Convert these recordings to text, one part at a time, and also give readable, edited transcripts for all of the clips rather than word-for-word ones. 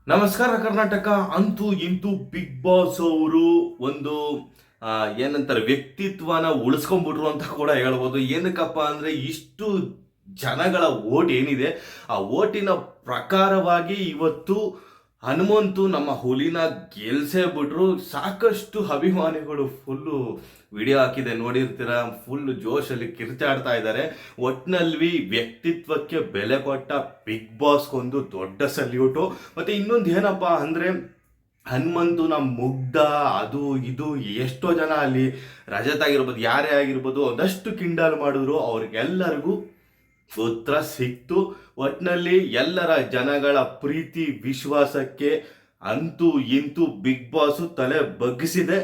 ನಮಸ್ಕಾರ ಕರ್ನಾಟಕ. ಅಂತೂ ಇಂತೂ ಬಿಗ್ ಬಾಸ್ ಅವರು ಒಂದು ಏನಂತಾರೆ ವ್ಯಕ್ತಿತ್ವನ ಉಳಿಸ್ಕೊಂಡ್ಬಿಟ್ರು ಅಂತ ಕೂಡ ಹೇಳ್ಬೋದು. ಏನಕ್ಕಪ್ಪ ಅಂದ್ರೆ ಇಷ್ಟು ಜನಗಳ ಓಟ್ ಏನಿದೆ, ಆ ಓಟಿನ ಪ್ರಕಾರವಾಗಿ ಇವತ್ತು ಹನುಮಂತು ನಮ್ಮ ಹುಲಿನ ಗೆಲ್ಸೇ ಬಿಟ್ರು. ಸಾಕಷ್ಟು ಅಭಿಮಾನಿಗಳು ಫುಲ್ಲು ವಿಡಿಯೋ ಹಾಕಿದೆ ನೋಡಿರ್ತೀರ, ಫುಲ್ ಜೋಶಲ್ಲಿ ಕಿರ್ಚಾಡ್ತಾ ಇದ್ದಾರೆ. ಒಟ್ನಲ್ಲಿ ವ್ಯಕ್ತಿತ್ವಕ್ಕೆ ಬೆಲೆ ಕೊಟ್ಟ ಬಿಗ್ ಬಾಸ್ಗೊಂದು ದೊಡ್ಡ ಸಲ್ಯೂಟು. ಮತ್ತೆ ಇನ್ನೊಂದು ಏನಪ್ಪ ಅಂದ್ರೆ ಹನುಮಂತುನ ಮುಗ್ಧ ಅದು ಇದು ಎಷ್ಟೋ ಜನ ಅಲ್ಲಿ ರಜತ್ ಆಗಿರ್ಬೋದು, ಯಾರೇ ಆಗಿರ್ಬೋದು, ಒಂದಷ್ಟು ಕಿಂಡಲ್ ಮಾಡಿದ್ರು. ಅವ್ರಿಗೆಲ್ಲರಿಗೂ ಉತ್ತರ ಸಿಕ್ತು. ಒಟ್ನಲ್ಲಿ ಎಲ್ಲರ ಜನಗಳ ಪ್ರೀತಿ ವಿಶ್ವಾಸಕ್ಕೆ ಅಂತೂ ಇಂತೂ ಬಿಗ್ ಬಾಸ್ ತಲೆ ಬಗ್ಗಿಸಿದೆ.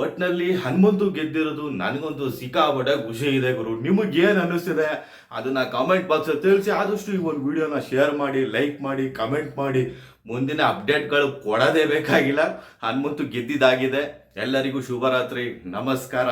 ಒಟ್ನಲ್ಲಿ ಹನುಮಂತು ಗೆದ್ದಿರೋದು ನನಗಂತೂ ಸಿಕ್ಕಾಪಟ್ಟೆ ಖುಷಿ ಇದೆ ಗುರು. ನಿಮಗೇನು ಅನ್ನಿಸ್ತಿದೆ ಅದನ್ನ ಕಾಮೆಂಟ್ ಬಾಕ್ಸ್ ತಿಳಿಸಿ. ಆದಷ್ಟು ಈ ಒಂದು ವಿಡಿಯೋನ ಶೇರ್ ಮಾಡಿ, ಲೈಕ್ ಮಾಡಿ, ಕಮೆಂಟ್ ಮಾಡಿ. ಮುಂದಿನ ಅಪ್ಡೇಟ್ಗಳು ಕೊಡೋದೇ ಬೇಕಾಗಿಲ್ಲ. ಹನುಮಂತು ಗೆದ್ದಿದ್ದಾಗಿದೆ. ಎಲ್ಲರಿಗೂ ಶುಭರಾತ್ರಿ, ನಮಸ್ಕಾರ.